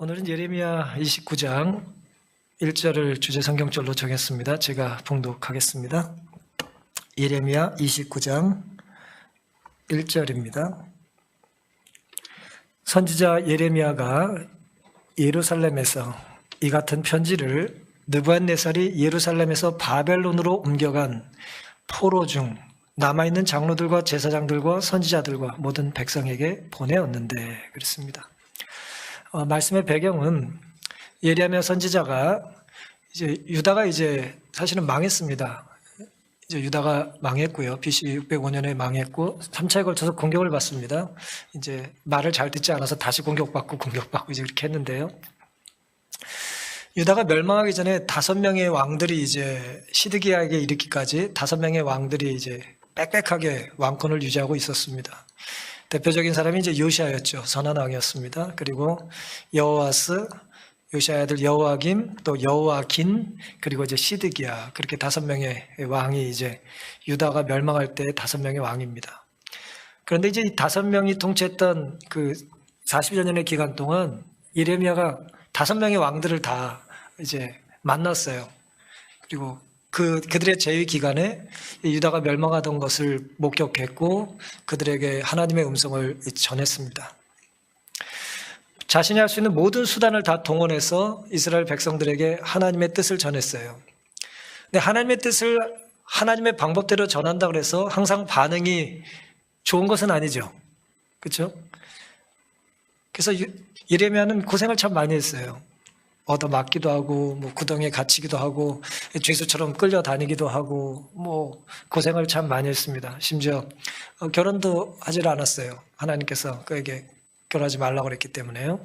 오늘은 예레미야 29장 1절을 주제 성경절로 정했습니다. 제가 봉독하겠습니다. 예레미야 29장 1절입니다. 선지자 예레미야가 예루살렘에서 이 같은 편지를 느부갓네살이 예루살렘에서 바벨론으로 옮겨간 포로 중 남아있는 장로들과 제사장들과 선지자들과 모든 백성에게 보내었는데 그렇습니다. 말씀의 배경은 예레미야 선지자가 유다가 사실은 망했습니다. 유다가 망했고요. BC 605년에 망했고 3차에 걸쳐서 공격을 받습니다. 말을 잘 듣지 않아서 다시 공격받고 이렇게 했는데요. 유다가 멸망하기 전에 5명의 왕들이 시드기야에게 이르기까지 5명의 왕들이 빽빽하게 왕권을 유지하고 있었습니다. 대표적인 사람이 요시야였죠. 선한 왕이었습니다. 그리고 여호아스, 요시야의 아들 여호아김, 또 여호아긴, 그리고 시드기야, 그렇게 5명의 왕이 유다가 멸망할 때 5명의 왕입니다. 그런데 이 5명이 통치했던 그 40여 년의 기간 동안 예레미야가 5명의 왕들을 다 만났어요. 그리고 그들의 재위 기간에 유다가 멸망하던 것을 목격했고 그들에게 하나님의 음성을 전했습니다. 자신이 할 수 있는 모든 수단을 다 동원해서 이스라엘 백성들에게 하나님의 뜻을 전했어요. 근데 하나님의 뜻을 하나님의 방법대로 전한다고 해서 항상 반응이 좋은 것은 아니죠. 그렇죠? 그래서 예레미야는 고생을 참 많이 했어요. 얻어맞기도 하고 구덩이에 갇히기도 하고 죄수처럼 끌려다니기도 하고 고생을 참 많이 했습니다. 심지어 결혼도 하질 않았어요. 하나님께서 그에게 결혼하지 말라고 그랬기 때문에요.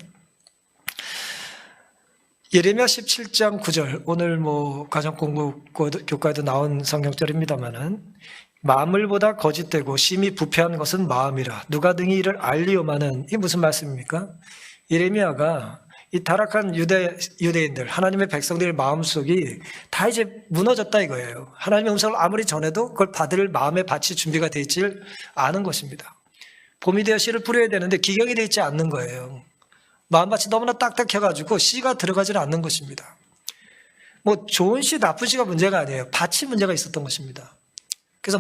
예레미야 17장 9절, 오늘 가정공부 교과에도 나온 성경절입니다만은 만물보다 거짓되고 심히 부패한 것은 마음이라 누가 등이 이를 알리오마는, 이게 무슨 말씀입니까? 예레미야가 이 타락한 유대인들, 하나님의 백성들의 마음속이 다 무너졌다 이거예요. 하나님의 음성을 아무리 전해도 그걸 받을 마음의 밭이 준비가 되어 있지 않은 것입니다. 봄이 되어 씨를 뿌려야 되는데 기경이 되어 있지 않는 거예요. 마음밭이 너무나 딱딱해가지고 씨가 들어가지는 않는 것입니다. 좋은 씨, 나쁜 씨가 문제가 아니에요. 밭이 문제가 있었던 것입니다. 그래서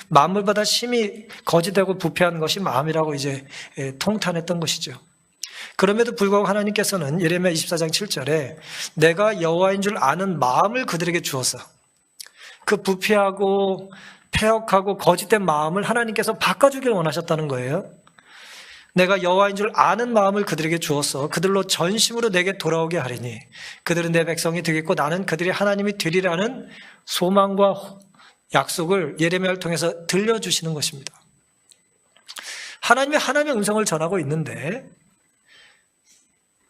만물보다 심히 거짓되고 부패한 것이 마음이라고 통탄했던 것이죠. 그럼에도 불구하고 하나님께서는 예레미야 24장 7절에 내가 여호와인 줄 아는 마음을 그들에게 주어서 그 부패하고 패역하고 거짓된 마음을 하나님께서 바꿔주길 원하셨다는 거예요. 내가 여호와인 줄 아는 마음을 그들에게 주어서 그들로 전심으로 내게 돌아오게 하리니 그들은 내 백성이 되겠고 나는 그들이 하나님이 되리라는 소망과 약속을 예레미야를 통해서 들려주시는 것입니다. 하나님의 음성을 전하고 있는데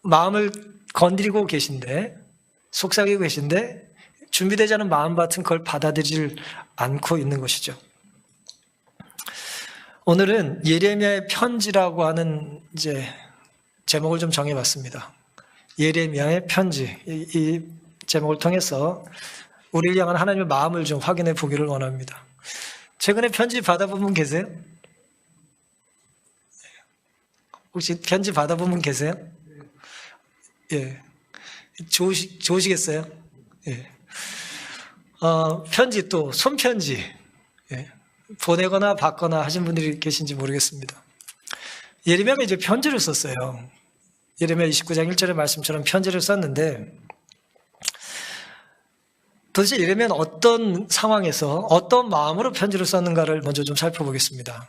마음을 건드리고 계신데, 속삭이고 계신데 준비되지 않은 마음밭은 그걸 받아들이질 않고 있는 것이죠. 오늘은 예레미야의 편지라고 하는 제목을 좀 정해봤습니다. 예레미야의 편지, 이 제목을 통해서 우리를 향한 하나님의 마음을 좀 확인해 보기를 원합니다. 최근에 편지 받아본 분 계세요? 혹시 편지 받아본 분 계세요? 예. 좋으시겠어요? 예. 편지, 또 손편지, 예. 보내거나 받거나 하신 분들이 계신지 모르겠습니다. 예레미야가 편지를 썼어요. 예레미야 29장 1절의 말씀처럼 편지를 썼는데 도대체 예레미야는 어떤 상황에서 어떤 마음으로 편지를 썼는가를 먼저 좀 살펴보겠습니다.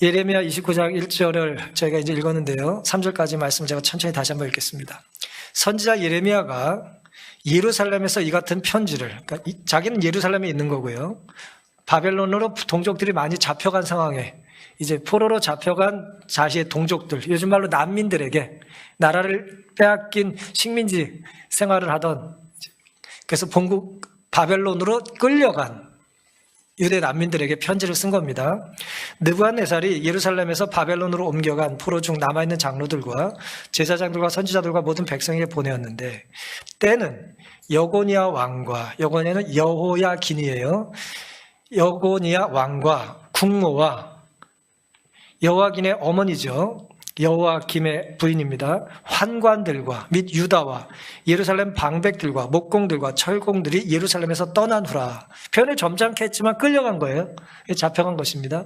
예레미야 29장 1절을 저희가 읽었는데요. 3절까지 말씀을 제가 천천히 다시 한번 읽겠습니다. 선지자 예레미야가 예루살렘에서 이 같은 편지를, 그러니까 자기는 예루살렘에 있는 거고요. 바벨론으로 동족들이 많이 잡혀간 상황에 포로로 잡혀간 자신의 동족들, 요즘 말로 난민들에게 나라를 빼앗긴 식민지 생활을 하던, 그래서 본국 바벨론으로 끌려간 유대 난민들에게 편지를 쓴 겁니다. 느부갓네살이 예루살렘에서 바벨론으로 옮겨간 포로 중 남아있는 장로들과 제사장들과 선지자들과 모든 백성에게 보내었는데 때는 여고니아 왕과, 여고니아는 여호야긴이에요. 여고니아 왕과 국모와 여호야긴의 어머니죠. 여호와김의 부인입니다. 환관들과 및 유다와 예루살렘 방백들과 목공들과 철공들이 예루살렘에서 떠난 후라. 표현을 점잖게 했지만 끌려간 거예요. 잡혀간 것입니다.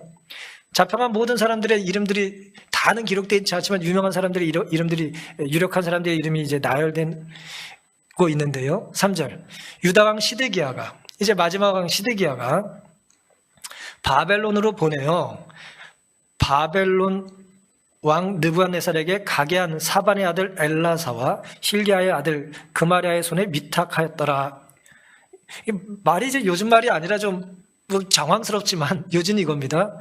잡혀간 모든 사람들의 이름들이 다는 기록되어 있지 않지만 유명한 사람들의 이름들이, 유력한 사람들의 이름이 이제 나열되고 있는데요. 3절. 유다 왕 시드기야가, 이제 마지막 왕 시드기야가 바벨론으로 보내요. 바벨론 왕 느부갓네살에게 가게한 사반의 아들 엘라사와 hil기야의 아들 그마랴의 손에 미탁하였더라. 말이 이제 요즘 말이 아니라 좀 장황스럽지만 요즘 이겁니다.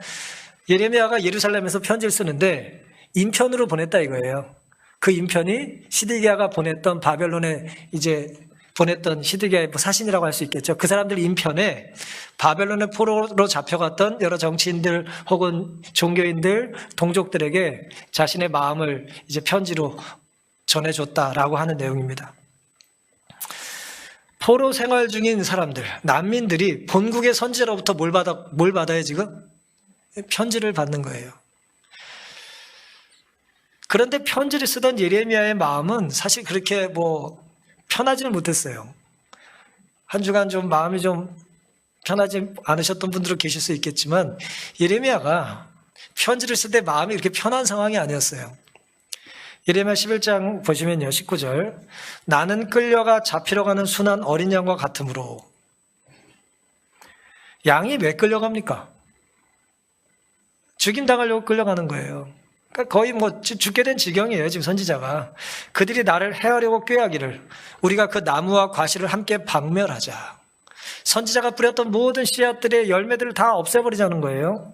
예레미야가 예루살렘에서 편지를 쓰는데 인편으로 보냈다 이거예요. 그 인편이 시드기야가 보냈던 바벨론에 이제 보냈던 시드기야의 사신이라고 할 수 있겠죠. 그 사람들 인편에 바벨론의 포로로 잡혀갔던 여러 정치인들 혹은 종교인들, 동족들에게 자신의 마음을 이제 편지로 전해줬다라고 하는 내용입니다. 포로 생활 중인 사람들, 난민들이 본국의 선지자로부터 뭘 받아요 지금? 편지를 받는 거예요. 그런데 편지를 쓰던 예레미야의 마음은 사실 그렇게 편하지는 못했어요. 한 주간 좀 마음이 좀 편하지 않으셨던 분들도 계실 수 있겠지만 예레미야가 편지를 쓸 때 마음이 그렇게 편한 상황이 아니었어요. 예레미야 11장 보시면요. 19절. 나는 끌려가 잡히러 가는 순한 어린 양과 같으므로. 양이 왜 끌려갑니까? 죽임당하려고 끌려가는 거예요. 그러니까 거의 죽게 된 지경이에요. 지금 선지자가. 그들이 나를 해하려고 꾀하기를 우리가 그 나무와 과실을 함께 박멸하자. 선지자가 뿌렸던 모든 씨앗들의 열매들을 다 없애버리자는 거예요.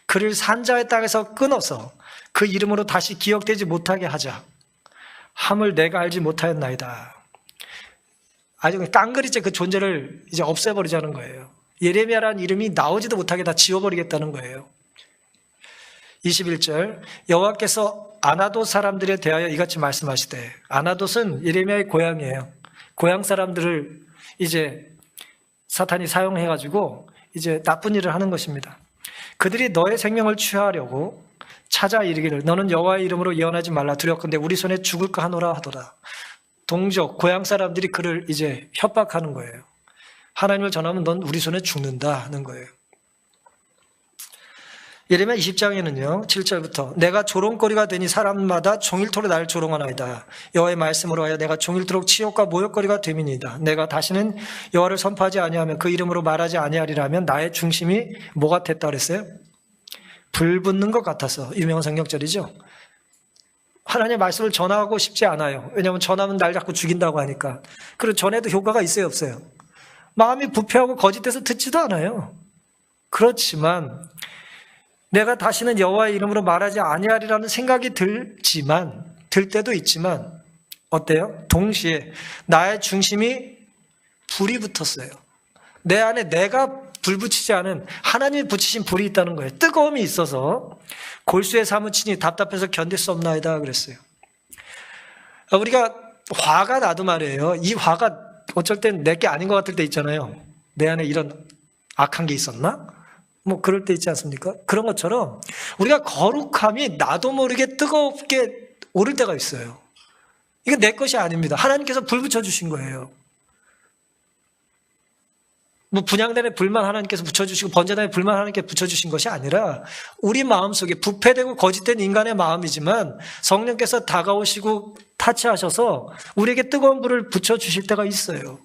그를 산자의 땅에서 끊어서 그 이름으로 다시 기억되지 못하게 하자. 함을 내가 알지 못하였나이다. 아주 깡그리째 그 존재를 이제 없애버리자는 거예요. 예레미야라는 이름이 나오지도 못하게 다 지워버리겠다는 거예요. 21절. 여호와께서 아나돗 사람들에 대하여 이같이 말씀하시되, 아나돗은 예레미야의 고향이에요. 고향 사람들을 이제 사탄이 사용해가지고 이제 나쁜 일을 하는 것입니다. 그들이 너의 생명을 취하려고 찾아 이르기를 너는 여호와의 이름으로 예언하지 말라 두렵건대 우리 손에 죽을까 하노라 하더라. 동족, 고향 사람들이 그를 이제 협박하는 거예요. 하나님을 전하면 넌 우리 손에 죽는다 하는 거예요. 예레미야 20장에는요 7절부터 내가 조롱거리가 되니 사람마다 종일토록 나를 조롱하나이다. 여호와의 말씀으로 하여 내가 종일토록 치욕과 모욕거리가 됨이니이다. 내가 다시는 여호와를 선포하지 아니하며 그 이름으로 말하지 아니하리라 하면 나의 중심이 뭐가 됐다 그랬어요? 불 붙는 것 같아서. 유명한 성경절이죠. 하나님의 말씀을 전하고 싶지 않아요. 왜냐하면 전하면 날 자꾸 죽인다고 하니까. 그리고 전해도 효과가 있어요 없어요? 마음이 부패하고 거짓돼서 듣지도 않아요. 그렇지만 내가 다시는 여호와의 이름으로 말하지 아니하리라는 생각이 들 때도 있지만 어때요? 동시에 나의 중심이 불이 붙었어요. 내 안에 내가 불 붙이지 않은 하나님이 붙이신 불이 있다는 거예요. 뜨거움이 있어서 골수에 사무치니 답답해서 견딜 수 없나이다 그랬어요. 우리가 화가 나도 말이에요. 이 화가 어쩔 땐 내게 아닌 것 같을 때 있잖아요. 내 안에 이런 악한 게 있었나? 그럴 때 있지 않습니까? 그런 것처럼 우리가 거룩함이 나도 모르게 뜨겁게 오를 때가 있어요. 이게 내 것이 아닙니다. 하나님께서 불 붙여주신 거예요. 분향단에 불만 하나님께서 붙여주시고 번제단에 불만 하나님께서 붙여주신 것이 아니라 우리 마음속에 부패되고 거짓된 인간의 마음이지만 성령께서 다가오시고 타치하셔서 우리에게 뜨거운 불을 붙여주실 때가 있어요.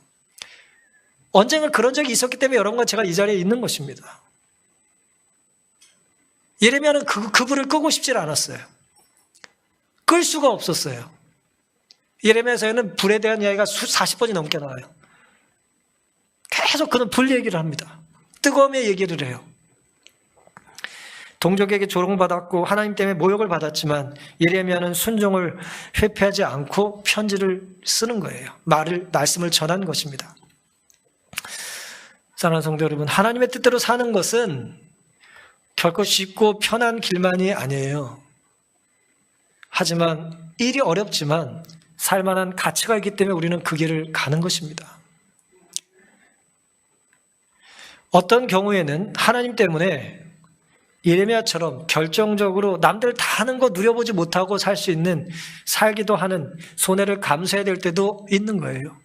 언젠가 그런 적이 있었기 때문에 여러분과 제가 이 자리에 있는 것입니다. 예레미야는 그 불을 끄고 싶지 않았어요. 끌 수가 없었어요. 예레미야서에는 불에 대한 이야기가 40번이 넘게 나와요. 계속 그는 불 얘기를 합니다. 뜨거움의 얘기를 해요. 동족에게 조롱받았고 하나님 때문에 모욕을 받았지만 예레미야는 순종을 회피하지 않고 편지를 쓰는 거예요. 말씀을 전한 것입니다. 사랑하는 성도 여러분, 하나님의 뜻대로 사는 것은 결코 쉽고 편한 길만이 아니에요. 하지만 일이 어렵지만 살만한 가치가 있기 때문에 우리는 그 길을 가는 것입니다. 어떤 경우에는 하나님 때문에 예레미야처럼 결정적으로 남들 다 하는 거 누려보지 못하고 살 수 있는, 살기도 하는 손해를 감수해야 될 때도 있는 거예요.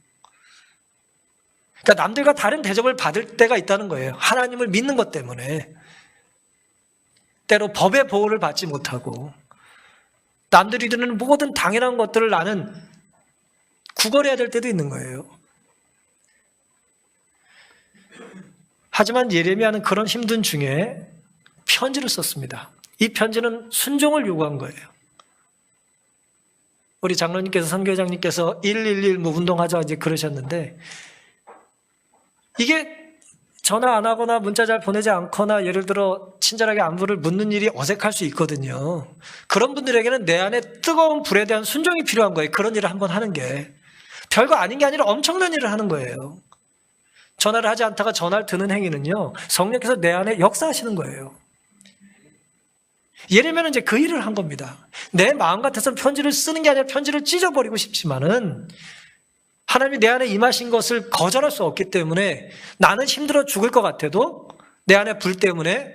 그러니까 남들과 다른 대접을 받을 때가 있다는 거예요. 하나님을 믿는 것 때문에. 때로 법의 보호를 받지 못하고 남들이 이루는 모든 당연한 것들을 나는 구걸해야 될 때도 있는 거예요. 하지만 예레미야는 그런 힘든 중에 편지를 썼습니다. 이 편지는 순종을 요구한 거예요. 우리 장로님께서, 선교장님께서 111 뭐 운동하자 이제 그러셨는데, 이게 전화 안 하거나 문자 잘 보내지 않거나 예를 들어 친절하게 안부를 묻는 일이 어색할 수 있거든요. 그런 분들에게는 내 안에 뜨거운 불에 대한 순종이 필요한 거예요. 그런 일을 한번 하는 게. 별거 아닌 게 아니라 엄청난 일을 하는 거예요. 전화를 하지 않다가 전화를 드는 행위는요, 성령께서 내 안에 역사하시는 거예요. 예레미야는 이제 그 일을 한 겁니다. 내 마음 같아서는 편지를 쓰는 게 아니라 편지를 찢어버리고 싶지만은 하나님이 내 안에 임하신 것을 거절할 수 없기 때문에 나는 힘들어 죽을 것 같아도 내 안에 불 때문에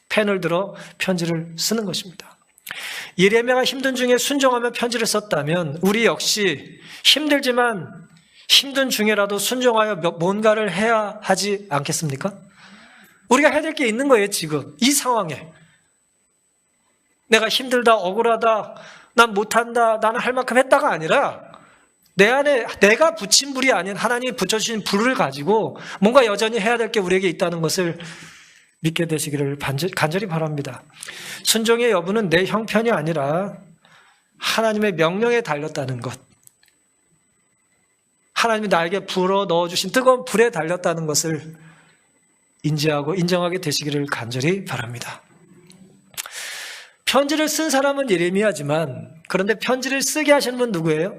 펜을 들어 편지를 쓰는 것입니다. 예레미야가 힘든 중에 순종하며 편지를 썼다면 우리 역시 힘들지만 힘든 중에라도 순종하여 뭔가를 해야 하지 않겠습니까? 우리가 해야 될 게 있는 거예요. 지금 이 상황에 내가 힘들다, 억울하다, 난 못한다, 나는 할 만큼 했다가 아니라 내 안에 내가 붙인 불이 아닌 하나님이 붙여주신 불을 가지고 뭔가 여전히 해야 될 게 우리에게 있다는 것을 믿게 되시기를 간절히 바랍니다. 순종의 여부는 내 형편이 아니라 하나님의 명령에 달렸다는 것, 하나님이 나에게 불어 넣어주신 뜨거운 불에 달렸다는 것을 인지하고 인정하게 되시기를 간절히 바랍니다. 편지를 쓴 사람은 예레미야지만 그런데 편지를 쓰게 하신 분 누구예요?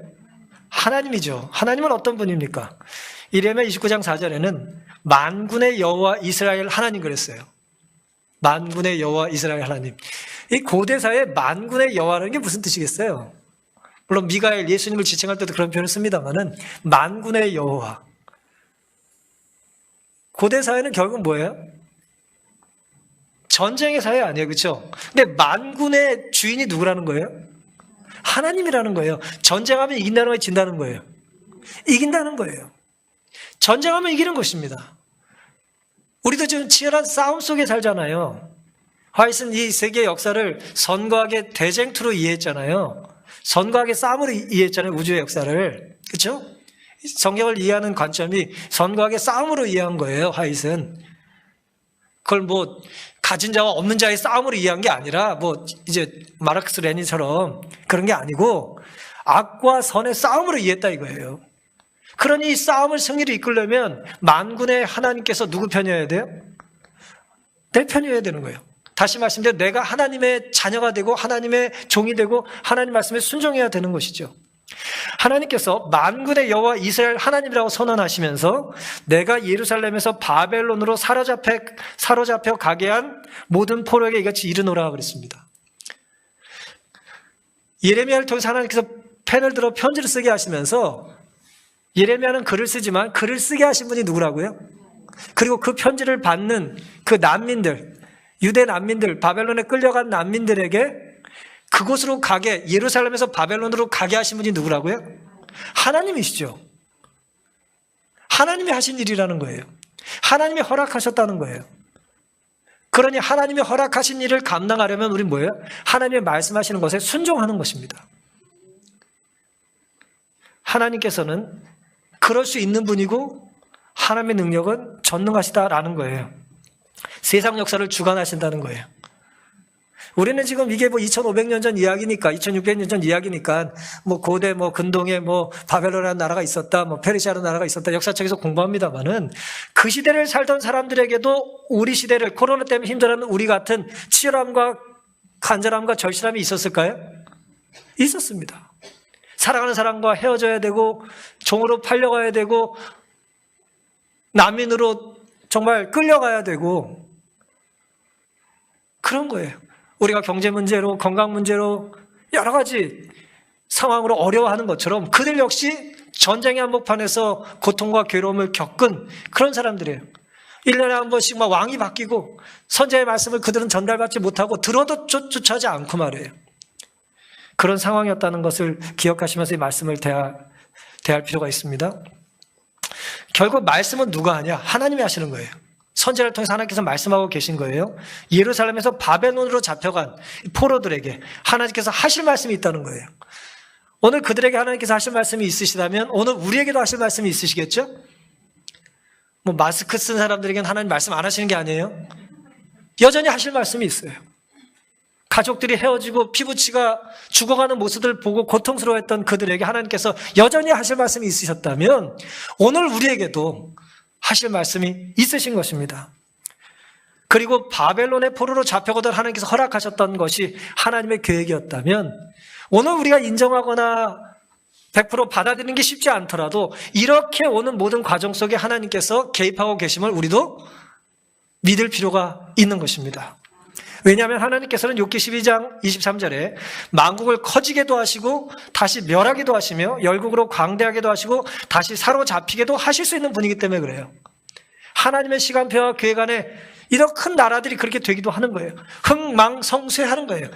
하나님이죠. 하나님은 어떤 분입니까? 예레미야 29장 4절에는 만군의 여호와 이스라엘 하나님 그랬어요. 만군의 여호와 이스라엘 하나님. 이 고대사에 만군의 여호와라는 게 무슨 뜻이겠어요? 물론 미가엘 예수님을 지칭할 때도 그런 표현을 씁니다만은 만군의 여호와. 고대사회는 결국 뭐예요? 전쟁의 사회 아니에요. 그렇죠? 근데 만군의 주인이 누구라는 거예요? 하나님이라는 거예요. 전쟁하면 이긴다는 거예요? 진다는 거예요? 이긴다는 거예요. 전쟁하면 이기는 것입니다. 우리도 지금 치열한 싸움 속에 살잖아요. 화이트는 이 세계 역사를 선거학의 대쟁투로 이해했잖아요. 선거학의 싸움으로 이해했잖아요. 우주의 역사를. 그렇죠? 성경을 이해하는 관점이 선거학의 싸움으로 이해한 거예요. 화이트는. 그걸 뭐 가진 자와 없는 자의 싸움으로 이해한 게 아니라 뭐 이제 마르크스 레닌처럼 그런 게 아니고 악과 선의 싸움으로 이해했다 이거예요. 그러니 이 싸움을 승리를 이끌려면 만군의 하나님께서 누구 편이어야 돼요? 내 편이어야 되는 거예요. 다시 말씀드려 내가 하나님의 자녀가 되고 하나님의 종이 되고 하나님 말씀에 순종해야 되는 것이죠. 하나님께서 만군의 여호와 이스라엘 하나님이라고 선언하시면서 내가 예루살렘에서 바벨론으로 사로잡혀 가게 한 모든 포로에게 이같이 이르노라 그랬습니다. 예레미야를 통해서 하나님께서 펜을 들어 편지를 쓰게 하시면서 예레미야는 글을 쓰지만 글을 쓰게 하신 분이 누구라고요? 그리고 그 편지를 받는 그 난민들, 유대 난민들, 바벨론에 끌려간 난민들에게 그곳으로 가게, 예루살렘에서 바벨론으로 가게 하신 분이 누구라고요? 하나님이시죠. 하나님이 하신 일이라는 거예요. 하나님이 허락하셨다는 거예요. 그러니 하나님이 허락하신 일을 감당하려면 우리는 뭐예요? 하나님이 말씀하시는 것에 순종하는 것입니다. 하나님께서는 그럴 수 있는 분이고 하나님의 능력은 전능하시다라는 거예요. 세상 역사를 주관하신다는 거예요. 우리는 지금 이게 뭐 2500년 전 이야기니까, 2600년 전 이야기니까, 뭐 고대, 뭐 근동에 뭐 바벨론이라는 나라가 있었다, 뭐 페르시아라는 나라가 있었다, 역사책에서 공부합니다만은 그 시대를 살던 사람들에게도 우리 시대를 코로나 때문에 힘들어하는 우리 같은 치열함과 간절함과 절실함이 있었을까요? 있었습니다. 사랑하는 사람과 헤어져야 되고, 종으로 팔려가야 되고, 난민으로 정말 끌려가야 되고, 그런 거예요. 우리가 경제 문제로, 건강 문제로 여러 가지 상황으로 어려워하는 것처럼 그들 역시 전쟁의 한복판에서 고통과 괴로움을 겪은 그런 사람들이에요. 1년에 한 번씩 막 왕이 바뀌고 선지자의 말씀을 그들은 전달받지 못하고 들어도 쫓아하지 않고 말이에요. 그런 상황이었다는 것을 기억하시면서 이 말씀을 대할 필요가 있습니다. 결국 말씀은 누가 하냐? 하나님이 하시는 거예요. 선지자를 통해서 하나님께서 말씀하고 계신 거예요. 예루살렘에서 바벨론으로 잡혀간 포로들에게 하나님께서 하실 말씀이 있다는 거예요. 오늘 그들에게 하나님께서 하실 말씀이 있으시다면 오늘 우리에게도 하실 말씀이 있으시겠죠? 뭐 마스크 쓴 사람들에게는 하나님 말씀 안 하시는 게 아니에요. 여전히 하실 말씀이 있어요. 가족들이 헤어지고 피부치가 죽어가는 모습을 보고 고통스러워했던 그들에게 하나님께서 여전히 하실 말씀이 있으셨다면 오늘 우리에게도 하실 말씀이 있으신 것입니다. 그리고 바벨론의 포로로 잡혀가던 하나님께서 허락하셨던 것이 하나님의 계획이었다면 오늘 우리가 인정하거나 100% 받아들이는 게 쉽지 않더라도 이렇게 오는 모든 과정 속에 하나님께서 개입하고 계심을 우리도 믿을 필요가 있는 것입니다. 왜냐하면 하나님께서는 욥기 12장 23절에 만국을 커지게도 하시고 다시 멸하게도 하시며 열국으로 광대하게도 하시고 다시 사로잡히게도 하실 수 있는 분이기 때문에 그래요. 하나님의 시간표와 계획 안에 이런 큰 나라들이 그렇게 되기도 하는 거예요. 흥망성쇠하는 거예요.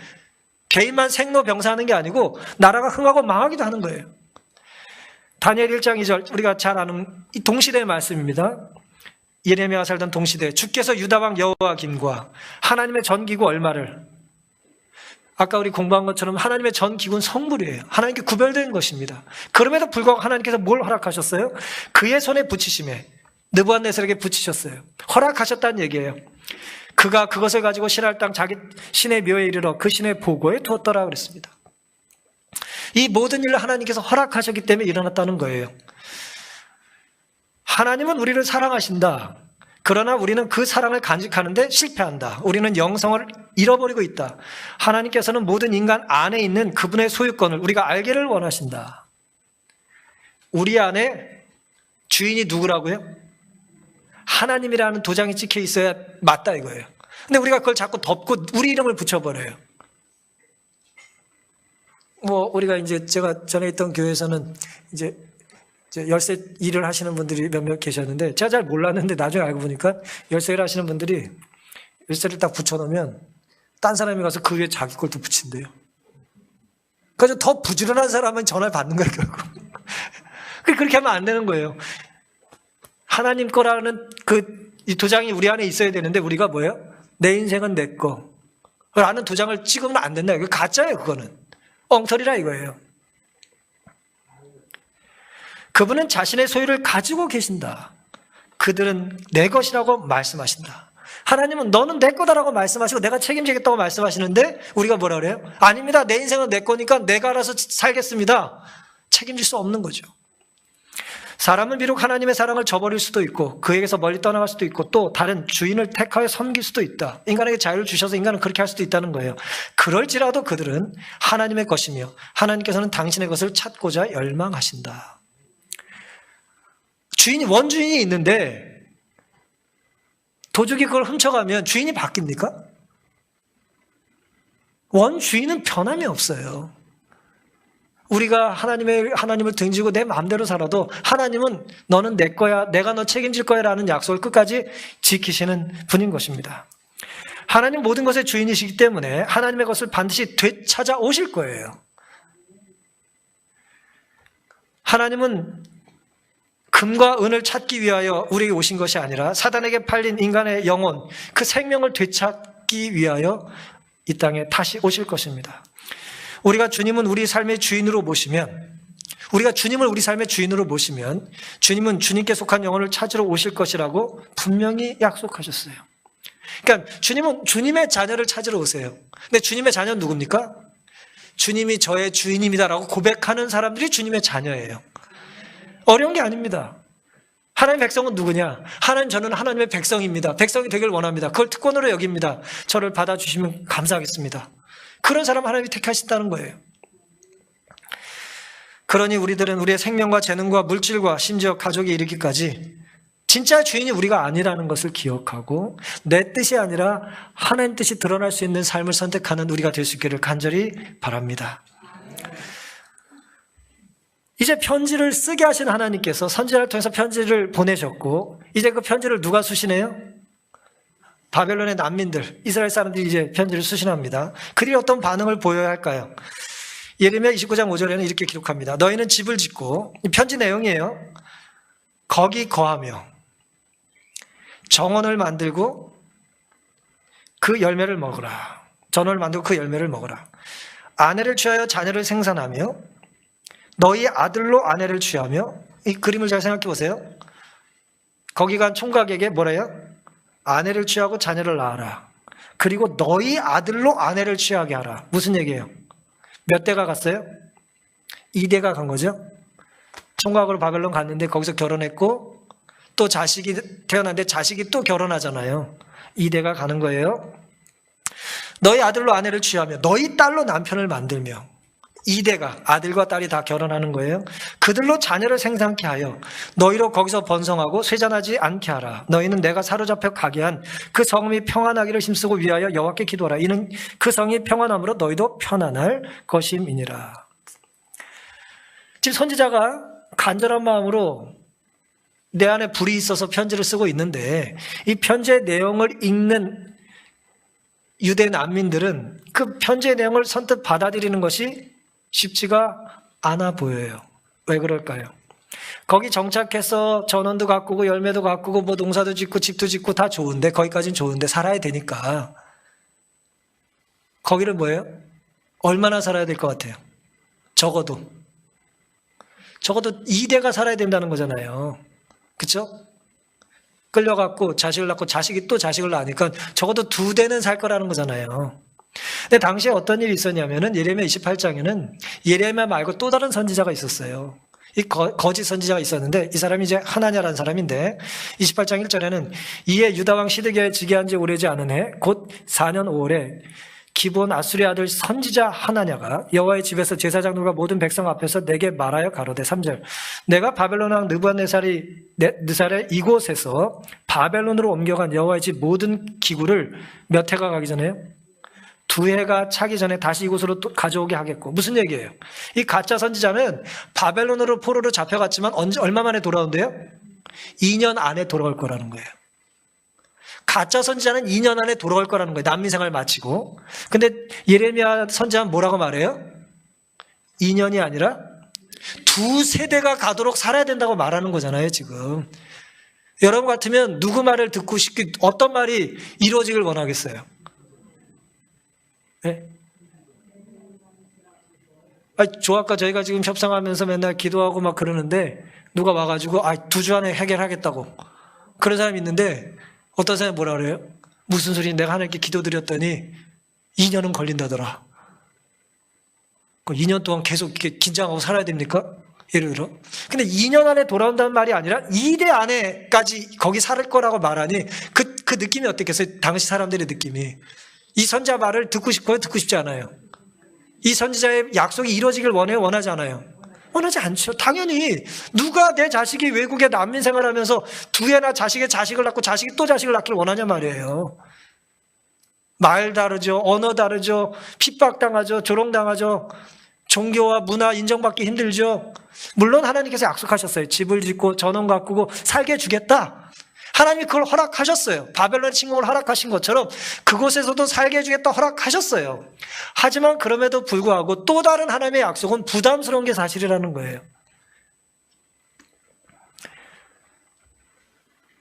개인만 생로병사하는 게 아니고 나라가 흥하고 망하기도 하는 거예요. 다니엘 1장 2절 우리가 잘 아는 이 동시대의 말씀입니다. 예레미야가 살던 동시대 주께서 유다왕 여호와김과 하나님의 전기구 얼마를 아까 우리 공부한 것처럼 하나님의 전기구는 성물이에요. 하나님께 구별된 것입니다. 그럼에도 불구하고 하나님께서 뭘 허락하셨어요? 그의 손에 붙이심에 느부갓네살에게 붙이셨어요. 허락하셨다는 얘기예요. 그가 그것을 가지고 신할 땅 자기 신의 묘에 이르러 그 신의 보고에 두었더라 그랬습니다. 이 모든 일을 하나님께서 허락하셨기 때문에 일어났다는 거예요. 하나님은 우리를 사랑하신다. 그러나 우리는 그 사랑을 간직하는데 실패한다. 우리는 영성을 잃어버리고 있다. 하나님께서는 모든 인간 안에 있는 그분의 소유권을 우리가 알기를 원하신다. 우리 안에 주인이 누구라고요? 하나님이라는 도장이 찍혀 있어야 맞다 이거예요. 근데 우리가 그걸 자꾸 덮고 우리 이름을 붙여버려요. 우리가 이제 제가 전에 있던 교회에서는 이제 열쇠 일을 하시는 분들이 몇몇 계셨는데 제가 잘 몰랐는데 나중에 알고 보니까 열쇠 일 하시는 분들이 열쇠를 딱 붙여놓으면 딴 사람이 가서 그 위에 자기 걸 또 붙인대요. 그래서 더 부지런한 사람은 전화를 받는 거예요, 결국. 그렇게 하면 안 되는 거예요. 하나님 거라는 이 도장이 우리 안에 있어야 되는데 우리가 뭐예요? 내 인생은 내 거 라는 도장을 찍으면 안 된다. 이거 가짜예요, 그거는. 엉터리라 이거예요. 그분은 자신의 소유를 가지고 계신다. 그들은 내 것이라고 말씀하신다. 하나님은 너는 내 거다라고 말씀하시고 내가 책임지겠다고 말씀하시는데 우리가 뭐라 그래요? 아닙니다. 내 인생은 내 거니까 내가 알아서 살겠습니다. 책임질 수 없는 거죠. 사람은 비록 하나님의 사랑을 저버릴 수도 있고 그에게서 멀리 떠나갈 수도 있고 또 다른 주인을 택하여 섬길 수도 있다. 인간에게 자유를 주셔서 인간은 그렇게 할 수도 있다는 거예요. 그럴지라도 그들은 하나님의 것이며 하나님께서는 당신의 것을 찾고자 열망하신다. 원주인이 있는데 도둑이 그걸 훔쳐가면 주인이 바뀝니까? 원주인은 변함이 없어요. 우리가 하나님을 등지고 내 마음대로 살아도 하나님은 너는 내 거야, 내가 너 책임질 거야 라는 약속을 끝까지 지키시는 분인 것입니다. 하나님 모든 것의 주인이시기 때문에 하나님의 것을 반드시 되찾아 오실 거예요. 하나님은 금과 은을 찾기 위하여 우리에게 오신 것이 아니라 사단에게 팔린 인간의 영혼, 그 생명을 되찾기 위하여 이 땅에 다시 오실 것입니다. 우리가 주님은 우리 삶의 주인으로 모시면 주님은 주님께 속한 영혼을 찾으러 오실 것이라고 분명히 약속하셨어요. 그러니까 주님은 주님의 자녀를 찾으러 오세요. 근데 주님의 자녀는 누굽니까? 주님이 저의 주인입니다라고 고백하는 사람들이 주님의 자녀예요. 어려운 게 아닙니다. 하나님의 백성은 누구냐? 저는 하나님의 백성입니다. 백성이 되길 원합니다. 그걸 특권으로 여깁니다. 저를 받아주시면 감사하겠습니다. 그런 사람 하나님이 택하신다는 거예요. 그러니 우리들은 우리의 생명과 재능과 물질과 심지어 가족에 이르기까지 진짜 주인이 우리가 아니라는 것을 기억하고 내 뜻이 아니라 하나님 뜻이 드러날 수 있는 삶을 선택하는 우리가 될 수 있기를 간절히 바랍니다. 이제 편지를 쓰게 하신 하나님께서 선지자를 통해서 편지를 보내셨고 이제 그 편지를 누가 수신해요? 바벨론의 난민들, 이스라엘 사람들이 이제 편지를 수신합니다. 그들이 어떤 반응을 보여야 할까요? 예레미야 29장 5절에는 이렇게 기록합니다. 너희는 집을 짓고, 편지 내용이에요. 거기 거하며 정원을 만들고 그 열매를 먹으라. 전원을 만들고 그 열매를 먹으라. 아내를 취하여 자녀를 생산하며 너희 아들로 아내를 취하며, 이 그림을 잘 생각해 보세요. 거기 간 총각에게 뭐래요? 아내를 취하고 자녀를 낳아라. 그리고 너희 아들로 아내를 취하게 하라. 무슨 얘기예요? 몇 대가 갔어요? 2대가 간 거죠. 총각으로 바벨론 갔는데 거기서 결혼했고 또 자식이 태어났는데 자식이 또 결혼하잖아요. 2대가 가는 거예요. 너희 아들로 아내를 취하며 너희 딸로 남편을 만들며, 2대가 아들과 딸이 다 결혼하는 거예요. 그들로 자녀를 생산케 하여 너희로 거기서 번성하고 쇠잔하지 않게 하라. 너희는 내가 사로잡혀 가게 한 그 성이 평안하기를 힘쓰고 위하여 여호와께 기도하라. 이는 그 성이 평안함으로 너희도 편안할 것임이니라. 지금 선지자가 간절한 마음으로 내 안에 불이 있어서 편지를 쓰고 있는데, 이 편지의 내용을 읽는 유대 난민들은 그 편지의 내용을 선뜻 받아들이는 것이 쉽지가 않아 보여요. 왜 그럴까요? 거기 정착해서 전원도 가꾸고 열매도 가꾸고 뭐 농사도 짓고 집도 짓고 다 좋은데, 거기까지는 좋은데 살아야 되니까 거기를 뭐예요? 얼마나 살아야 될 것 같아요? 적어도 2대가 살아야 된다는 거잖아요. 그렇죠? 끌려갖고 자식을 낳고 자식이 또 자식을 낳으니까 적어도 2대는 살 거라는 거잖아요. 근데 당시에 어떤 일이 있었냐면은 예레미야 28장에는 예레미야 말고 또 다른 선지자가 있었어요. 이 거짓 선지자가 있었는데, 이 사람이 이제 하나냐라는 사람인데, 28장 1절에는 이에 유다왕 시드기야에 즉위한 지 오래지 않은 해 곧 4년 5월에 기브온 아수리 아들 선지자 하나냐가 여호와의 집에서 제사장들과 모든 백성 앞에서 내게 말하여 가로되, 3절 내가 바벨론 왕 느부갓네살의 이곳에서 바벨론으로 옮겨간 여호와의 집 모든 기구를 몇 해가 가기 전에요? 2해가 차기 전에 다시 이곳으로 또 가져오게 하겠고. 무슨 얘기예요? 이 가짜 선지자는 바벨론으로 포로로 잡혀갔지만 얼마 만에 돌아온대요? 2년 안에 돌아올 거라는 거예요. 가짜 선지자는 2년 안에 돌아올 거라는 거예요. 난민 생활 마치고. 근데 예레미야 선지자는 뭐라고 말해요? 2년이 아니라 2세대가 가도록 살아야 된다고 말하는 거잖아요, 지금. 여러분 같으면 누구 말을 듣고 싶게, 어떤 말이 이루어지길 원하겠어요? 네? 아까 저희가 지금 협상하면서 맨날 기도하고 막 그러는데, 누가 와가지고 2주 안에 해결하겠다고 그런 사람이 있는데, 어떤 사람이 뭐라 그래요? 무슨 소리, 내가 하나님께 기도드렸더니 2년은 걸린다더라. 2년 동안 계속 이렇게 긴장하고 살아야 됩니까? 예를 들어. 근데 2년 안에 돌아온다는 말이 아니라 2대 안에까지 거기 살 거라고 말하니 그 느낌이 어땠겠어요? 당시 사람들의 느낌이. 이 선지자 말을 듣고 싶어요? 듣고 싶지 않아요? 이 선지자의 약속이 이루어지길 원해요? 원하지 않아요? 원하지 않죠. 당연히 누가 내 자식이 외국에 난민 생활하면서 2해나 자식의 자식을 낳고 자식이 또 자식을 낳기를 원하냐 말이에요. 말 다르죠. 언어 다르죠. 핍박당하죠. 조롱당하죠. 종교와 문화 인정받기 힘들죠. 물론 하나님께서 약속하셨어요. 집을 짓고 전원 가꾸고 살게 해주겠다. 하나님이 그걸 허락하셨어요. 바벨론 침공을 허락하신 것처럼 그곳에서도 살게 해주겠다 허락하셨어요. 하지만 그럼에도 불구하고 또 다른 하나님의 약속은 부담스러운 게 사실이라는 거예요.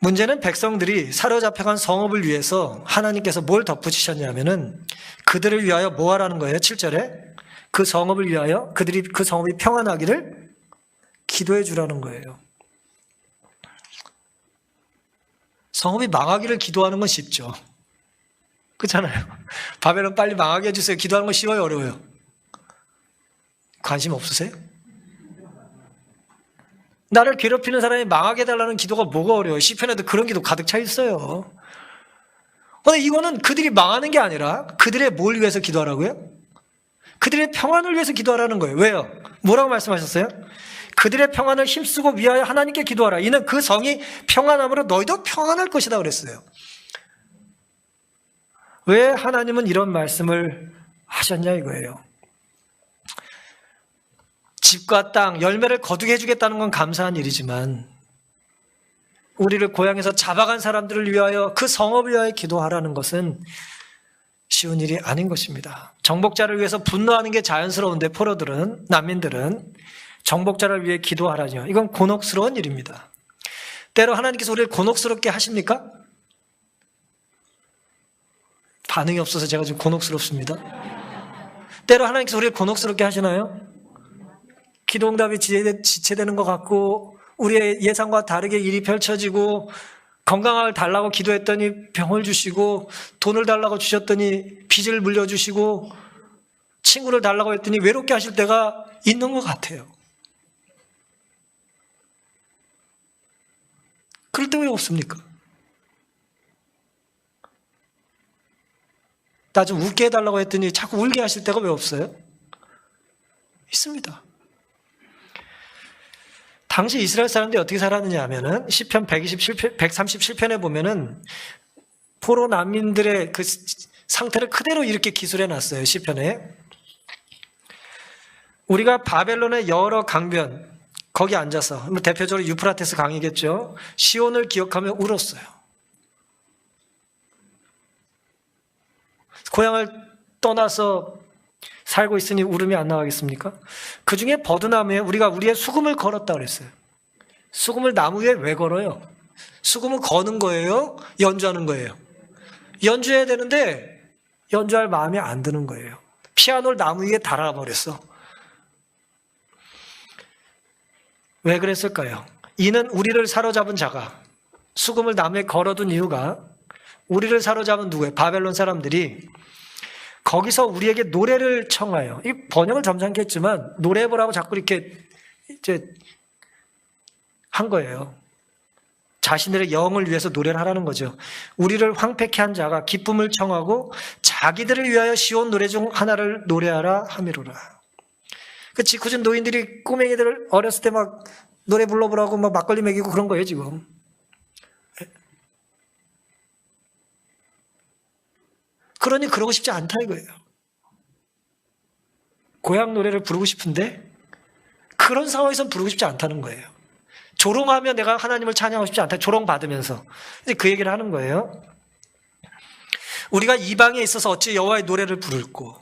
문제는 백성들이 사로잡혀간 성읍을 위해서 하나님께서 뭘 덧붙이셨냐면은 그들을 위하여 뭐 하라는 거예요? 7절에 그 성읍을 위하여 그들이 그 성읍이 평안하기를 기도해 주라는 거예요. 성읍이 망하기를 기도하는 건 쉽죠. 그렇잖아요. 바벨론 빨리 망하게 해주세요. 기도하는 건 쉬워요, 어려워요? 관심 없으세요? 나를 괴롭히는 사람이 망하게 해달라는 기도가 뭐가 어려워요? 시편에도 그런 기도 가득 차 있어요. 근데 이거는 그들이 망하는 게 아니라 그들의 뭘 위해서 기도하라고요? 그들의 평안을 위해서 기도하라는 거예요. 왜요? 뭐라고 말씀하셨어요? 그들의 평안을 힘쓰고 위하여 하나님께 기도하라. 이는 그 성이 평안함으로 너희도 평안할 것이다 그랬어요. 왜 하나님은 이런 말씀을 하셨냐 이거예요. 집과 땅, 열매를 거두게 해주겠다는 건 감사한 일이지만 우리를 고향에서 잡아간 사람들을 위하여 그 성읍을 위하여 기도하라는 것은 쉬운 일이 아닌 것입니다. 정복자를 위해서 분노하는 게 자연스러운데 포로들은, 난민들은 정복자를 위해 기도하라뇨. 이건 곤혹스러운 일입니다. 때로 하나님께서 우리를 곤혹스럽게 하십니까? 반응이 없어서 제가 지금 곤혹스럽습니다. 때로 하나님께서 우리를 곤혹스럽게 하시나요? 기도응답이 지체되는 것 같고 우리의 예상과 다르게 일이 펼쳐지고 건강을 달라고 기도했더니 병을 주시고 돈을 달라고 주셨더니 빚을 물려주시고 친구를 달라고 했더니 외롭게 하실 때가 있는 것 같아요. 그럴 때 왜 없습니까? 나 좀 웃게 해달라고 했더니 자꾸 울게 하실 때가 왜 없어요? 있습니다. 당시 이스라엘 사람들이 어떻게 살았느냐 하면은 시편 137편에 보면은 포로 난민들의 그 상태를 그대로 이렇게 기술해 놨어요. 시편에. 우리가 바벨론의 여러 강변 거기 앉아서 대표적으로 유프라테스 강이겠죠. 시온을 기억하며 울었어요. 고향을 떠나서 살고 있으니 울음이 안 나가겠습니까? 그 중에 버드나무에 우리가 우리의 수금을 걸었다 그랬어요. 수금을 나무 위에 왜 걸어요? 수금은 거는 거예요? 연주하는 거예요? 연주해야 되는데 연주할 마음이 안 드는 거예요. 피아노를 나무 위에 달아버렸어. 왜 그랬을까요? 이는 우리를 사로잡은 자가 수금을 나무에 걸어둔 이유가 우리를 사로잡은 누구예요? 바벨론 사람들이 거기서 우리에게 노래를 청하여, 이 번역을 점잖게 했지만 노래해보라고 자꾸 이렇게 이제 한 거예요. 자신들의 영을 위해서 노래를 하라는 거죠. 우리를 황폐케 한 자가 기쁨을 청하고 자기들을 위하여 시온 노래 중 하나를 노래하라 하미로라. 그 지구준 노인들이 꼬맹이들을 어렸을 때 막 노래 불러보라고 막 막걸리 먹이고 그런 거예요, 지금. 그러니 그러고 싶지 않다 이거예요. 고향 노래를 부르고 싶은데 그런 상황에선 부르고 싶지 않다는 거예요. 조롱하며 내가 하나님을 찬양하고 싶지 않다. 조롱받으면서. 이제 그 얘기를 하는 거예요. 우리가 이방에 있어서 어찌 여호와의 노래를 부를꼬.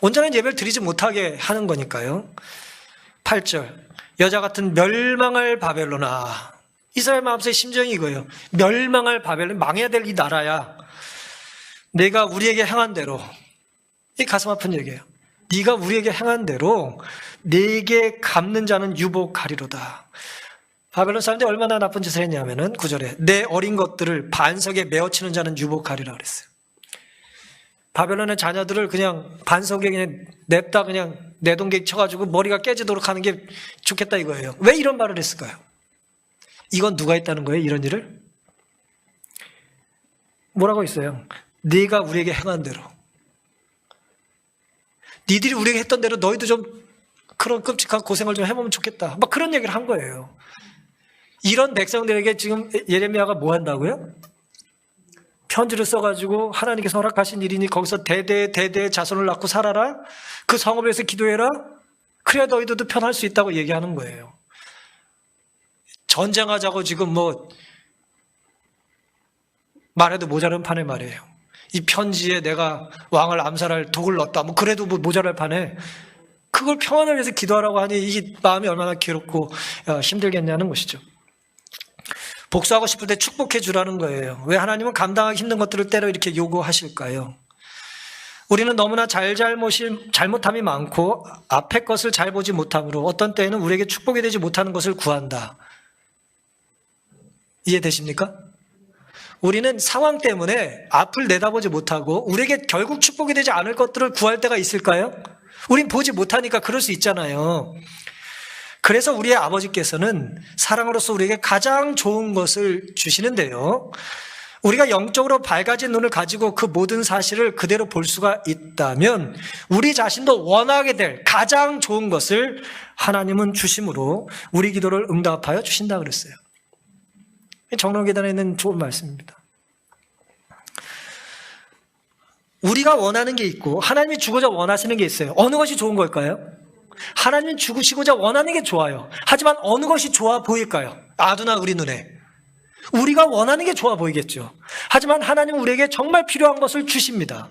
온전한 예배를 드리지 못하게 하는 거니까요. 8절 여자 같은 멸망할 바벨론아. 이스라엘 마음속의 심정이 이거예요. 멸망할 바벨론, 망해야 될 이 나라야. 내가 우리에게 행한 대로, 이 가슴 아픈 얘기예요. 네가 우리에게 행한 대로 네게 갚는 자는 유복하리로다. 바벨론 사람들이 얼마나 나쁜 짓을 했냐면은 9절에 내 어린 것들을 반석에 메어치는 자는 유복하리라 그랬어요. 바벨론의 자녀들을 그냥 반석에 그냥 냅다 그냥 내동객 쳐가지고 머리가 깨지도록 하는 게 좋겠다 이거예요. 왜 이런 말을 했을까요? 이건 누가 했다는 거예요? 이런 일을? 뭐라고 했어요? 네가 우리에게 행한 대로, 니들이 우리에게 했던 대로 너희도 좀 그런 끔찍한 고생을 좀 해보면 좋겠다. 막 그런 얘기를 한 거예요. 이런 백성들에게 지금 예레미야가 뭐 한다고요? 편지를 써가지고 하나님께서 허락하신 일이니 거기서 대대의 자손을 낳고 살아라. 그 성읍을 위해서 기도해라. 그래야 너희들도 편할 수 있다고 얘기하는 거예요. 전쟁하자고 지금 뭐 말해도 모자란 판에 말이에요. 이 편지에 내가 왕을 암살할 독을 넣었다. 뭐 그래도 뭐 모자랄 판에 그걸 평안을 위해서 기도하라고 하니 이 마음이 얼마나 괴롭고 힘들겠냐는 것이죠. 복수하고 싶을 때 축복해 주라는 거예요. 왜 하나님은 감당하기 힘든 것들을 때로 이렇게 요구하실까요? 우리는 너무나 잘못함이 많고 앞의 것을 잘 보지 못함으로 어떤 때에는 우리에게 축복이 되지 못하는 것을 구한다. 이해되십니까? 우리는 상황 때문에 앞을 내다보지 못하고 우리에게 결국 축복이 되지 않을 것들을 구할 때가 있을까요? 우린 보지 못하니까 그럴 수 있잖아요. 그래서 우리의 아버지께서는 사랑으로서 우리에게 가장 좋은 것을 주시는데요. 우리가 영적으로 밝아진 눈을 가지고 그 모든 사실을 그대로 볼 수가 있다면 우리 자신도 원하게 될 가장 좋은 것을 하나님은 주심으로 우리 기도를 응답하여 주신다 그랬어요. 정론계단에 있는 좋은 말씀입니다. 우리가 원하는 게 있고 하나님이 주고자 원하시는 게 있어요. 어느 것이 좋은 걸까요? 하나님은 주시고자 원하는 게 좋아요. 하지만 어느 것이 좋아 보일까요? 아두나 우리 눈에 우리가 원하는 게 좋아 보이겠죠. 하지만 하나님은 우리에게 정말 필요한 것을 주십니다.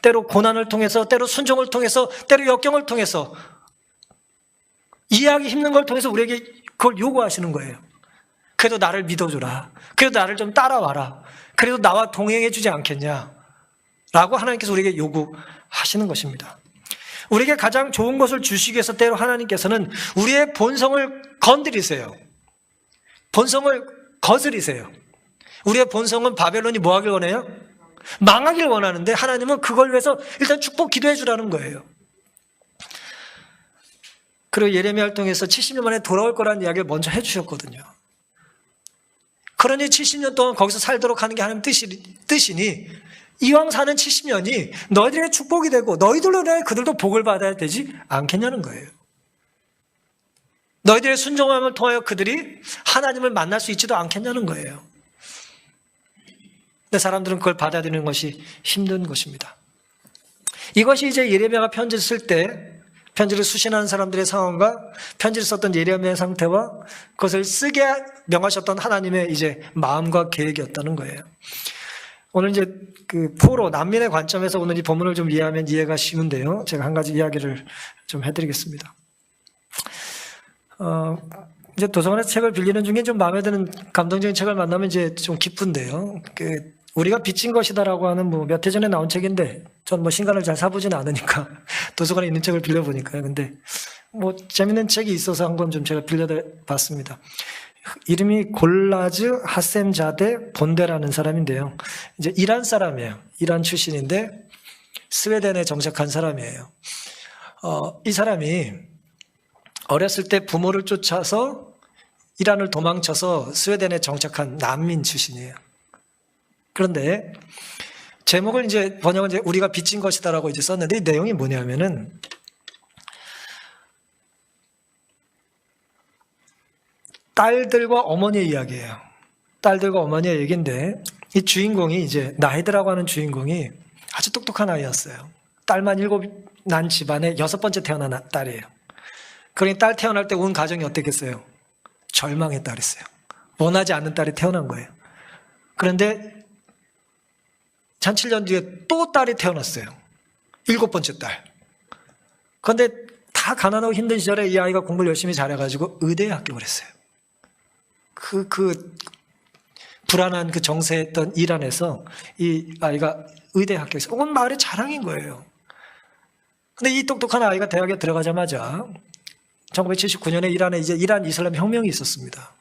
때로 고난을 통해서, 때로 순종을 통해서, 때로 역경을 통해서, 이해하기 힘든 걸 통해서 우리에게 그걸 요구하시는 거예요. 그래도 나를 믿어줘라. 그래도 나를 좀 따라와라. 그래도 나와 동행해 주지 않겠냐 라고 하나님께서 우리에게 요구하시는 것입니다. 우리에게 가장 좋은 것을 주시기 위해서 때로 하나님께서는 우리의 본성을 건드리세요. 본성을 거스리세요. 우리의 본성은 바벨론이 뭐 하길 원해요? 망하길 원하는데 하나님은 그걸 위해서 일단 축복 기도해 주라는 거예요. 그리고 예레미야를 통해서 70년 만에 돌아올 거라는 이야기를 먼저 해 주셨거든요. 그러니 70년 동안 거기서 살도록 하는 게 하나님 뜻이니 이왕 사는 70년이 너희들에게 축복이 되고 너희들로 인해 그들도 복을 받아야 되지 않겠냐는 거예요. 너희들의 순종함을 통하여 그들이 하나님을 만날 수 있지도 않겠냐는 거예요. 근데 사람들은 그걸 받아들이는 것이 힘든 것입니다. 이것이 이제 예레미야가 편지를 쓸 때 편지를 수신하는 사람들의 상황과 편지를 썼던 예레미야의 상태와 그것을 쓰게 명하셨던 하나님의 이제 마음과 계획이었다는 거예요. 오늘 이제 그 포로 난민의 관점에서 오늘 이 본문을 좀 이해하면 이해가 쉬운데요. 제가 한 가지 이야기를 좀 해드리겠습니다. 이제 도서관에서 책을 빌리는 중에 좀 마음에 드는 감동적인 책을 만나면 이제 좀 기쁜데요. 우리가 빚진 것이다라고 하는 몇 해 전에 나온 책인데 전 신간을 잘 사보지는 않으니까 도서관에 있는 책을 빌려보니까요. 근데 재밌는 책이 있어서 한 권 좀 제가 빌려봤습니다. 이름이 골라즈 하셈자데 본데라는 사람인데요. 이제 이란 사람이에요. 이란 출신인데 스웨덴에 정착한 사람이에요. 이 사람이 어렸을 때 부모를 쫓아서 이란을 도망쳐서 스웨덴에 정착한 난민 출신이에요. 그런데 제목을 이제 번역은 이제 우리가 빚진 것이다라고 이제 썼는데 이 내용이 뭐냐면은 딸들과 어머니의 이야기예요. 딸들과 어머니의 얘기인데 이 주인공이 이제 나이드라고 하는 주인공이 아주 똑똑한 아이였어요. 딸만 7 난 집안에 6번째 태어난 딸이에요. 그러니 딸 태어날 때 온 가정이 어땠겠어요? 절망의 딸이었어요. 원하지 않는 딸이 태어난 거예요. 그런데 한 7년 뒤에 또 딸이 태어났어요. 7번째 딸. 그런데 다 가난하고 힘든 시절에 이 아이가 공부를 열심히 잘해가지고 의대에 합격을 했어요. 불안한 그 정세했던 이란에서 이 아이가 의대에 합격했어요. 온 마을의 자랑인 거예요. 근데 이 똑똑한 아이가 대학에 들어가자마자 1979년에 이란에 이제 이란 이슬람 혁명이 있었습니다.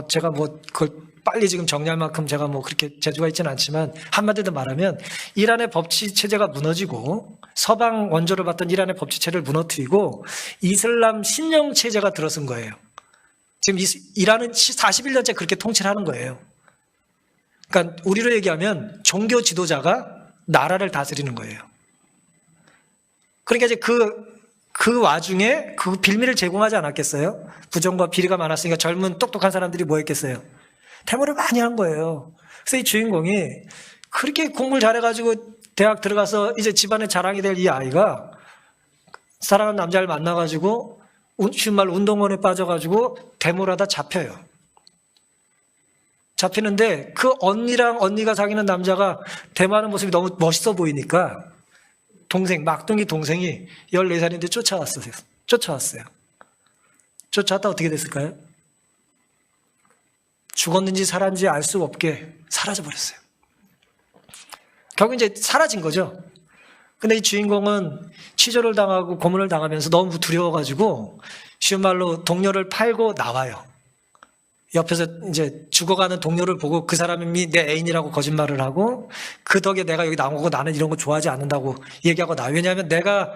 제가 그걸 빨리 지금 정리할 만큼 제가 그렇게 재주가 있지는 않지만 한마디로 말하면 이란의 법치 체제가 무너지고 서방 원조를 받던 이란의 법치 체제를 무너뜨리고 이슬람 신령 체제가 들어선 거예요. 지금 이란은 41년째 그렇게 통치를 하는 거예요. 그러니까 우리로 얘기하면 종교 지도자가 나라를 다스리는 거예요. 그러니까 이제 그 와중에 그 빌미를 제공하지 않았겠어요? 부정과 비리가 많았으니까 젊은 똑똑한 사람들이 뭐 했겠어요? 태모를 많이 한 거예요. 그래서 이 주인공이 그렇게 공부를 잘해가지고 대학 들어가서 이제 집안의 자랑이 될 이 아이가 사랑하는 남자를 만나가지고 쉬운 말로 운동원에 빠져가지고 데모를 하다 잡혀요. 잡히는데 그 언니랑 언니가 사귀는 남자가 데모하는 모습이 너무 멋있어 보이니까 막둥이 동생이 14살인데 쫓아왔어요. 쫓아왔다 어떻게 됐을까요? 죽었는지 살았는지 알 수 없게 사라져버렸어요. 결국 이제 사라진 거죠. 근데 이 주인공은 취조를 당하고 고문을 당하면서 너무 두려워가지고 쉬운 말로 동료를 팔고 나와요. 옆에서 이제 죽어가는 동료를 보고 그 사람이 내 애인이라고 거짓말을 하고 그 덕에 내가 여기 나온 거고 나는 이런 거 좋아하지 않는다고 얘기하고 나와요. 왜냐하면 내가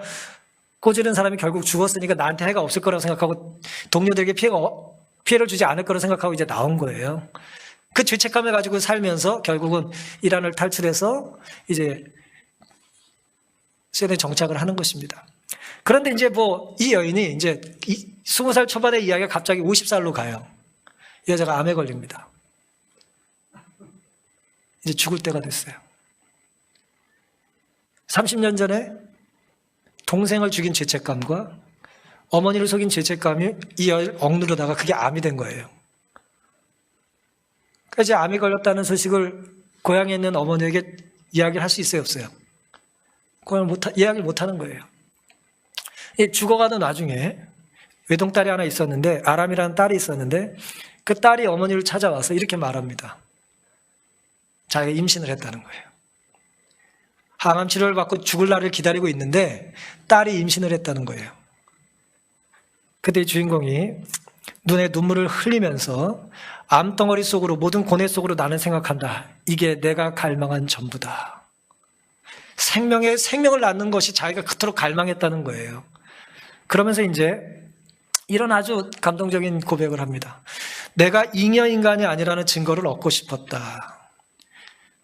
꼬지른 사람이 결국 죽었으니까 나한테 해가 없을 거라고 생각하고 동료들에게 피해를 주지 않을 거라고 생각하고 이제 나온 거예요. 그 죄책감을 가지고 살면서 결국은 이란을 탈출해서 이제 스웨덴에 정착을 하는 것입니다. 그런데 이제 이 여인이 이제 20살 초반의 이야기가 갑자기 50살로 가요. 이 여자가 암에 걸립니다. 이제 죽을 때가 됐어요. 30년 전에 동생을 죽인 죄책감과 어머니를 속인 죄책감이 이 여인을 억누르다가 그게 암이 된 거예요. 이제 암이 걸렸다는 소식을 고향에 있는 어머니에게 이야기를 할 수 있어요, 없어요? 이야기를 못 하는 거예요. 죽어가던 와중에 외동딸이 하나 있었는데, 아람이라는 딸이 있었는데, 그 딸이 어머니를 찾아와서 이렇게 말합니다. 자기가 임신을 했다는 거예요. 항암 치료를 받고 죽을 날을 기다리고 있는데 딸이 임신을 했다는 거예요. 그때 주인공이 눈에 눈물을 흘리면서 암덩어리 속으로, 모든 고뇌 속으로 나는 생각한다. 이게 내가 갈망한 전부다. 생명을 낳는 것이 자기가 그토록 갈망했다는 거예요. 그러면서 이제 이런 아주 감동적인 고백을 합니다. 내가 잉여인간이 아니라는 증거를 얻고 싶었다.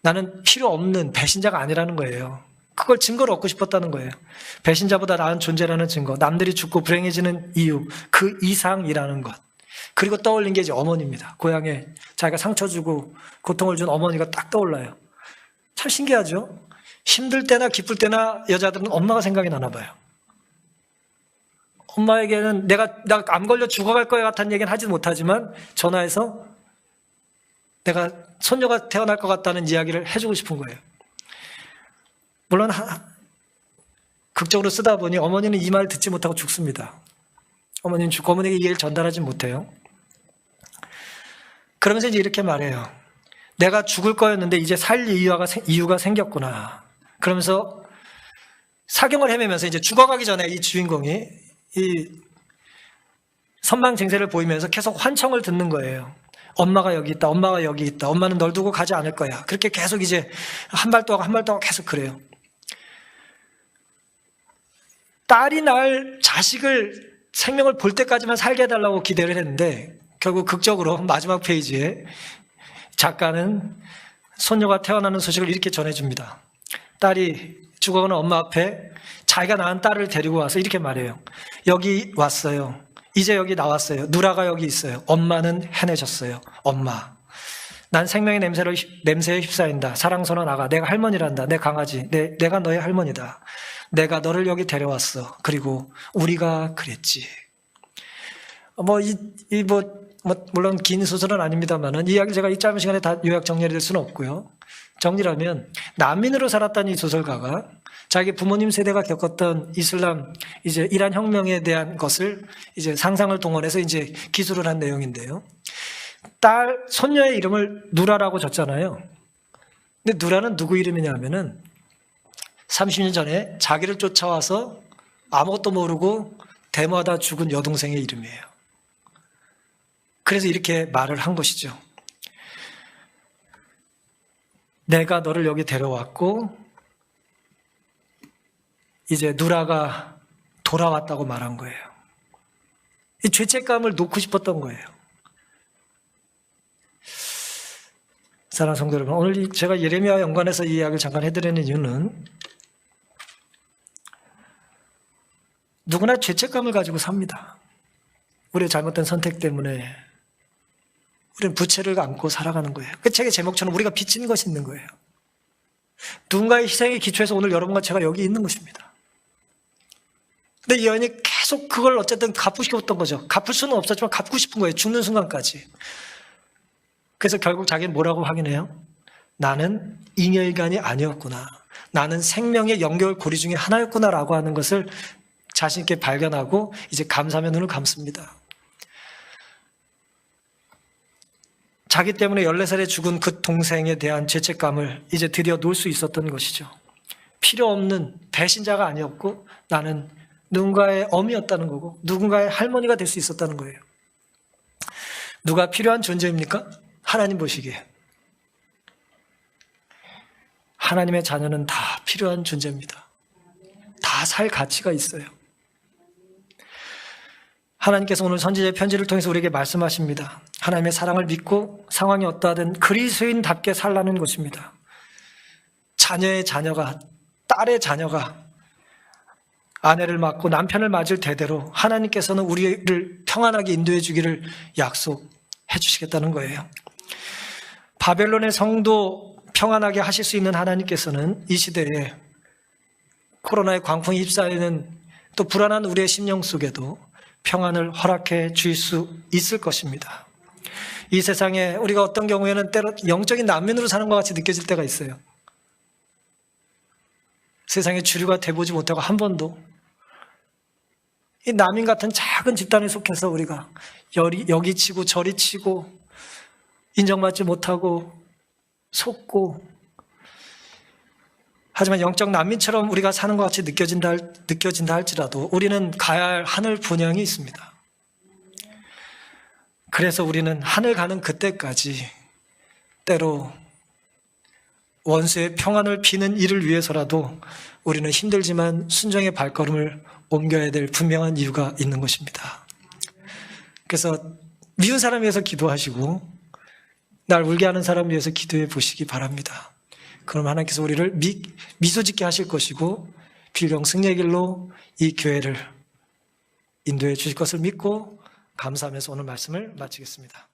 나는 필요 없는 배신자가 아니라는 거예요. 그걸 증거를 얻고 싶었다는 거예요. 배신자보다 나은 존재라는 증거, 남들이 죽고 불행해지는 이유, 그 이상이라는 것. 그리고 떠올린 게 이제 어머니입니다. 고향에 자기가 상처 주고 고통을 준 어머니가 딱 떠올라요. 참 신기하죠? 힘들 때나 기쁠 때나 여자들은 엄마가 생각이 나나 봐요. 엄마에게는 나 암 걸려 죽어갈 거야 같다는 얘기는 하지 못하지만 전화해서 내가 손녀가 태어날 것 같다는 이야기를 해주고 싶은 거예요. 물론 극적으로 쓰다 보니 어머니는 이 말 듣지 못하고 죽습니다. 어머니는 죽고 어머니에게 이 얘기를 전달하지 못해요. 그러면서 이제 이렇게 말해요. 내가 죽을 거였는데 이제 살 이유가 생겼구나. 그러면서 사경을 헤매면서 이제 죽어가기 전에 이 주인공이 이 선망증세를 보이면서 계속 환청을 듣는 거예요. 엄마가 여기 있다. 엄마가 여기 있다. 엄마는 널 두고 가지 않을 거야. 그렇게 계속 이제 한 발도 하고 한 발도 하고 계속 그래요. 딸이 낳을 자식을 생명을 볼 때까지만 살게 해달라고 기대를 했는데 결국 극적으로 마지막 페이지에 작가는 손녀가 태어나는 소식을 이렇게 전해줍니다. 딸이 죽어가는 엄마 앞에 자기가 낳은 딸을 데리고 와서 이렇게 말해요. 여기 왔어요. 이제 여기 나왔어요. 누라가 여기 있어요. 엄마는 해내셨어요. 엄마. 난 생명의 냄새에 휩싸인다. 사랑스러운 아가. 내가 할머니란다. 내 강아지. 내가 너의 할머니다. 내가 너를 여기 데려왔어. 그리고 우리가 그랬지. 물론 긴 소설은 아닙니다만은 이 이야기 제가 이 짧은 시간에 다 요약 정리할 수는 없고요. 정리라면 난민으로 살았던 이 소설가가 자기 부모님 세대가 겪었던 이슬람, 이제 이란 혁명에 대한 것을 이제 상상을 동원해서 이제 기술을 한 내용인데요. 손녀의 이름을 누라라고 줬잖아요. 근데 누라는 누구 이름이냐 하면은 30년 전에 자기를 쫓아와서 아무것도 모르고 데모하다 죽은 여동생의 이름이에요. 그래서 이렇게 말을 한 것이죠. 내가 너를 여기 데려왔고 이제 누라가 돌아왔다고 말한 거예요. 이 죄책감을 놓고 싶었던 거예요. 사랑하는 성도 여러분, 오늘 제가 예레미야와 연관해서 이 이야기를 잠깐 해드리는 이유는 누구나 죄책감을 가지고 삽니다. 우리의 잘못된 선택 때문에 우리는 부채를 안고 살아가는 거예요. 그 책의 제목처럼 우리가 빚진 것이 있는 거예요. 누군가의 희생에 기초해서 오늘 여러분과 제가 여기 있는 것입니다. 근데 이 여인이 계속 그걸 어쨌든 갚고 싶었던 거죠. 갚을 수는 없었지만 갚고 싶은 거예요. 죽는 순간까지. 그래서 결국 자기는 뭐라고 확인해요? 나는 잉여인간이 아니었구나. 나는 생명의 연결고리 중에 하나였구나라고 하는 것을 자신 있게 발견하고 이제 감사하며 눈을 감습니다. 자기 때문에 14살에 죽은 그 동생에 대한 죄책감을 이제 드디어 놓을 수 있었던 것이죠. 필요 없는 배신자가 아니었고 나는 누군가의 어미였다는 거고 누군가의 할머니가 될 수 있었다는 거예요. 누가 필요한 존재입니까? 하나님 보시기에. 하나님의 자녀는 다 필요한 존재입니다. 다 살 가치가 있어요. 하나님께서 오늘 선지자의 편지를 통해서 우리에게 말씀하십니다. 하나님의 사랑을 믿고 상황이 어떠하든 그리스도인답게 살라는 것입니다. 자녀의 자녀가, 딸의 자녀가 아내를 맞고 남편을 맞을 대대로 하나님께서는 우리를 평안하게 인도해 주기를 약속해 주시겠다는 거예요. 바벨론의 성도 평안하게 하실 수 있는 하나님께서는 이 시대에 코로나의 광풍이 휩싸이는 또 불안한 우리의 심령 속에도 평안을 허락해 주실 수 있을 것입니다. 이 세상에 우리가 어떤 경우에는 때로 영적인 난민으로 사는 것 같이 느껴질 때가 있어요. 세상에 주류가 돼보지 못하고 한 번도 이 난민 같은 작은 집단에 속해서 우리가 여기 치고 저리 치고 인정받지 못하고 속고, 하지만 영적 난민처럼 우리가 사는 것 같이 느껴진다 할지라도 우리는 가야 할 하늘 분향이 있습니다. 그래서 우리는 하늘 가는 그때까지 때로 원수의 평안을 비는 일을 위해서라도 우리는 힘들지만 순종의 발걸음을 옮겨야 될 분명한 이유가 있는 것입니다. 그래서 미운 사람 위해서 기도하시고 날 울게 하는 사람 위해서 기도해 보시기 바랍니다. 그럼 하나님께서 우리를 미소 짓게 하실 것이고 필경 승리의 길로 이 교회를 인도해 주실 것을 믿고 감사하면서 오늘 말씀을 마치겠습니다.